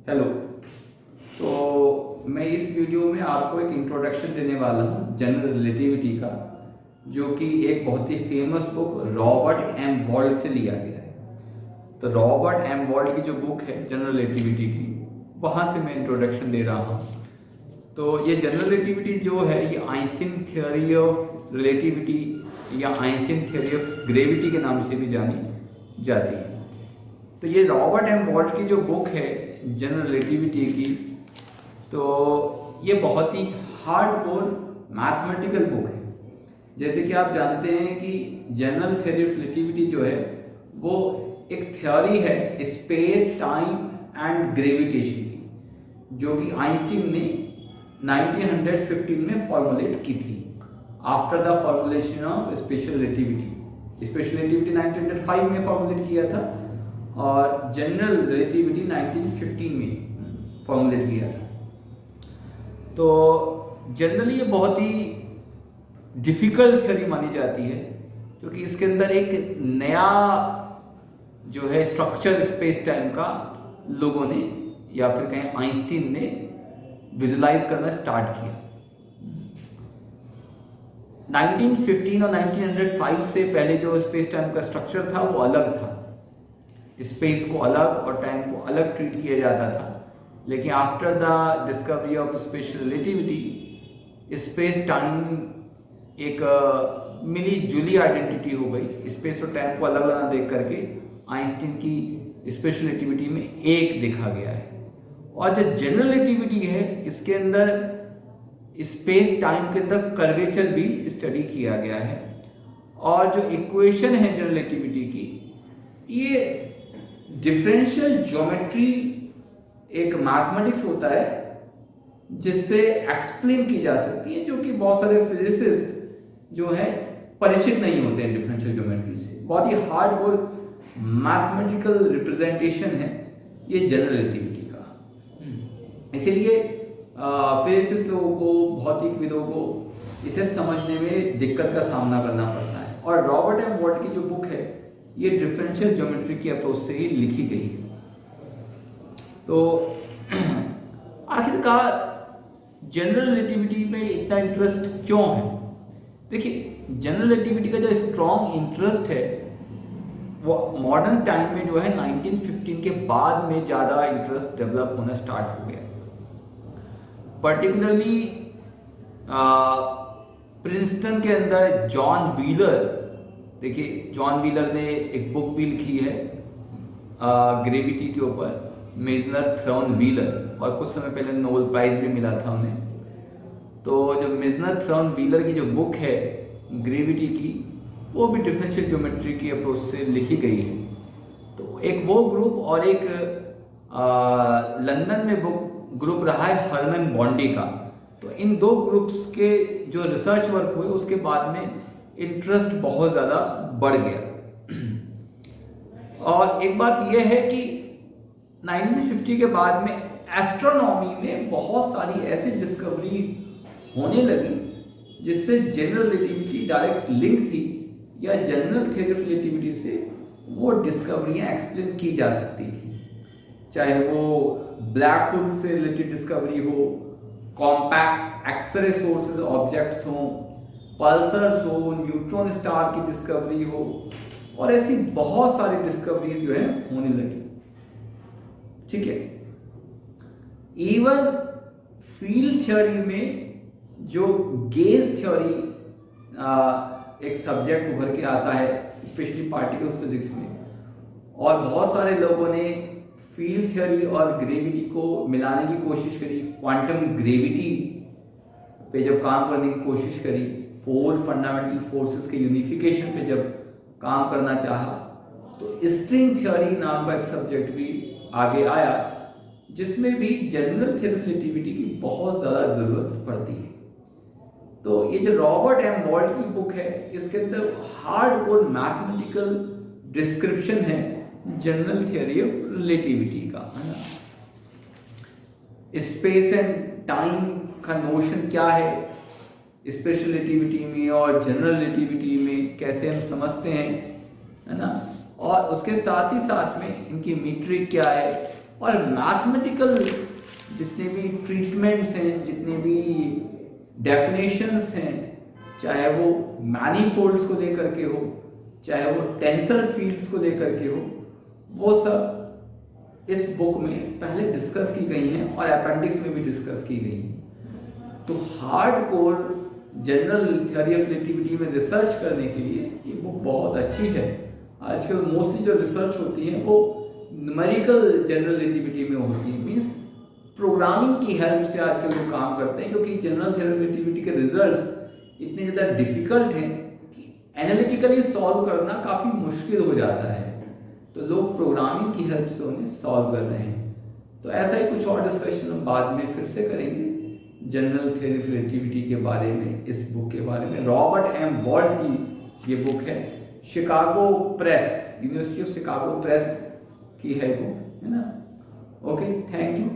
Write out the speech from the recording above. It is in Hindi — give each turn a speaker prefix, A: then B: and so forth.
A: हेलो। तो मैं इस वीडियो में आपको एक इंट्रोडक्शन देने वाला हूँ जनरल रिलेटिविटी का, जो कि एक बहुत ही famous book Robert M Bold से लिया गया है। तो रॉबर्ट एम बॉल्ड की जो बुक है जनरल रिलेटिविटी की, वहाँ से मैं इंट्रोडक्शन दे रहा हूँ। तो ये जनरल रिलेटिविटी जो है ये आइंस्टीन थ्योरी ऑफ रिलेटिविटी या आइंस्टीन थ्योरी ऑफ ग्रेविटी के नाम से भी जानी जाती है। तो ये रॉबर्ट एम बॉल्ड की जो बुक है जनरल रिलेटिविटी की, तो ये बहुत ही हार्डकोर मैथमेटिकल बुक है। जैसे कि आप जानते हैं कि जनरल थ्योरी ऑफ रिलेटिविटी जो है वो एक थ्योरी है स्पेस टाइम एंड ग्रेविटेशन की, जो कि आइंस्टीन ने 1915 में फॉर्मुलेट की थी after the formulation of special relativity. Special relativity 1905 में फॉर्मुलेट किया था और जनरल रिलेटिविटी 1915 में फॉर्मुलेट किया था। तो जनरली ये बहुत ही डिफिकल्ट थ्योरी मानी जाती है, क्योंकि इसके अंदर एक नया जो है स्ट्रक्चर स्पेस टाइम का लोगों ने या फिर कहें आइंस्टीन ने विजुलाइज करना स्टार्ट किया। 1915 और 1905 से पहले जो स्पेस टाइम का स्ट्रक्चर था वो अलग था। स्पेस को अलग और टाइम को अलग ट्रीट किया जाता था, लेकिन after the discovery of special relativity space time एक मिली जुली आइडेंटिटी हो गई। स्पेस और टाइम को अलग अलग देख करके आइंस्टीन की स्पेशल रिलेटिविटी में एक देखा गया है। और जो जनरल रिलेटिविटी है इसके अंदर स्पेस टाइम के अंदर कर्वेचर भी स्टडी किया गया है। और जो इक्वेशन है जनरल रिलेटिविटी की, ये डिफरेंशियल ज्योमेट्री एक मैथमेटिक्स होता है जिससे एक्सप्लेन की जा सकती है, जो कि बहुत सारे फिजिसिस्ट जो है परिचित नहीं होते हैं डिफरेंशियल ज्योमेट्री से। बहुत ही हार्डकोर मैथमेटिकल रिप्रेजेंटेशन है ये जनरल रिलेटिविटी का। इसीलिए फिजिसिस्ट लोगों को, भौतिकविदों को इसे समझने में दिक्कत का सामना करना पड़ता है। और रॉबर्ट एम बॉल्ड की जो बुक है ये डिफरेंशियल ज्योमेट्री की अप्रोच से ही लिखी गई है। तो आखिरकार जनरल रिलेटिविटी में इतना इंटरेस्ट क्यों है? देखिए, जनरल रिलेटिविटी का जो स्ट्रॉन्ग इंटरेस्ट है वो मॉडर्न टाइम में जो है 1915 के बाद में ज़्यादा इंटरेस्ट डेवलप होना स्टार्ट हो गया। पर्टिकुलरली प्रिंसटन के अंदर जॉन व्हीलर, देखिए जॉन व्हीलर ने एक बुक भी लिखी है ग्रेविटी के ऊपर, मेजनर थ्रॉन व्हीलर, और कुछ समय पहले नोबेल प्राइज भी मिला था उन्हें। तो जो मेजनर थ्रॉन व्हीलर की जो बुक है ग्रेविटी की, वो भी डिफरेंशियल ज्योमेट्री की अप्रोच से लिखी गई है। तो एक वो ग्रुप और एक लंदन में ग्रुप रहा है हर्मन बॉन्डी का। तो इन दो ग्रुप्स के जो रिसर्च वर्क हुए उसके बाद में इंटरेस्ट बहुत ज़्यादा बढ़ गया। और एक बात यह है कि 1950 के बाद में एस्ट्रोनॉमी में बहुत सारी ऐसी डिस्कवरी होने लगी जिससे जनरल रिलेटिविटी डायरेक्ट लिंक थी, या जनरल थ्योरी ऑफ रिलेटिविटी से वो डिस्कवरियां एक्सप्लेन की जा सकती थी। चाहे वो ब्लैक होल से रिलेटेड डिस्कवरी हो, कॉम्पैक्ट एक्सरे सोर्सेज ऑब्जेक्ट्स हों, पल्सर्स हो, न्यूट्रॉन स्टार की डिस्कवरी हो, और ऐसी बहुत सारी डिस्कवरीज जो है होने लगी। ठीक है, इवन फील्ड थ्योरी में जो गेज थ्योरी एक सब्जेक्ट उभर के आता है, स्पेशली पार्टिकल फिजिक्स में, और बहुत सारे लोगों ने फील्ड थ्योरी और ग्रेविटी को मिलाने की कोशिश करी, क्वांटम ग्रेविटी पे जब काम करने की कोशिश करी, फोर फंडामेंटल फोर्सेस के यूनिफिकेशन पे जब काम करना चाहा, तो स्ट्रिंग थ्योरी नाम का एक सब्जेक्ट भी आगे आया, जिसमें भी जनरल थ्योरी ऑफ रिलेटिविटी की बहुत ज़्यादा ज़रूरत पड़ती है। तो ये जो रॉबर्ट एम बॉल्ड की बुक है, इसके अंदर हार्डकोर मैथमेटिकल डिस्क्रिप्शन है जनरल थ्योरी ऑफ रिलेटिविटी का, है ना। स्पेस एंड टाइम का नोशन क्या है स्पेशल रिलेटिविटी में और जनरल रिलेटिविटी में, कैसे हम समझते हैं, है ना। और उसके साथ ही साथ में इनकी मीट्रिक क्या है, और मैथमेटिकल जितने भी ट्रीटमेंट्स हैं, जितने भी डेफिनेशंस हैं, चाहे वो मैनीफोल्ड्स को लेकर के हो, चाहे वो टेंसर फील्ड्स को लेकर के हो, वो सब इस बुक में पहले डिस्कस की गई हैं और अपेंडिक्स में भी डिस्कस की गई हैं। तो hardcore general theory of relativity में रिसर्च करने के लिए ये बुक बहुत अच्छी है। आजकल मोस्टली जो रिसर्च होती है वो न्यूमेरिकल जनरल रिलेटिविटी में होती है, मींस प्रोग्रामिंग की हेल्प से आजकल लोग काम करते हैं, क्योंकि जनरल थ्योरी ऑफ रिलेटिविटी के रिजल्ट्स इतने ज़्यादा डिफिकल्ट हैं कि एनालिटिकली सॉल्व करना काफ़ी मुश्किल हो जाता है, तो लोग प्रोग्रामिंग की हेल्प से उन्हें सॉल्व कर रहे हैं। तो ऐसा ही कुछ और डिस्कशन हम बाद में फिर से करेंगे जनरल थ्योरी ऑफ रिलेटिविटी के बारे में, इस बुक के बारे में। रॉबर्ट एम बॉल्ट की ये बुक है, Chicago press, university of Chicago press की है बुक, है ना। Okay, thank you.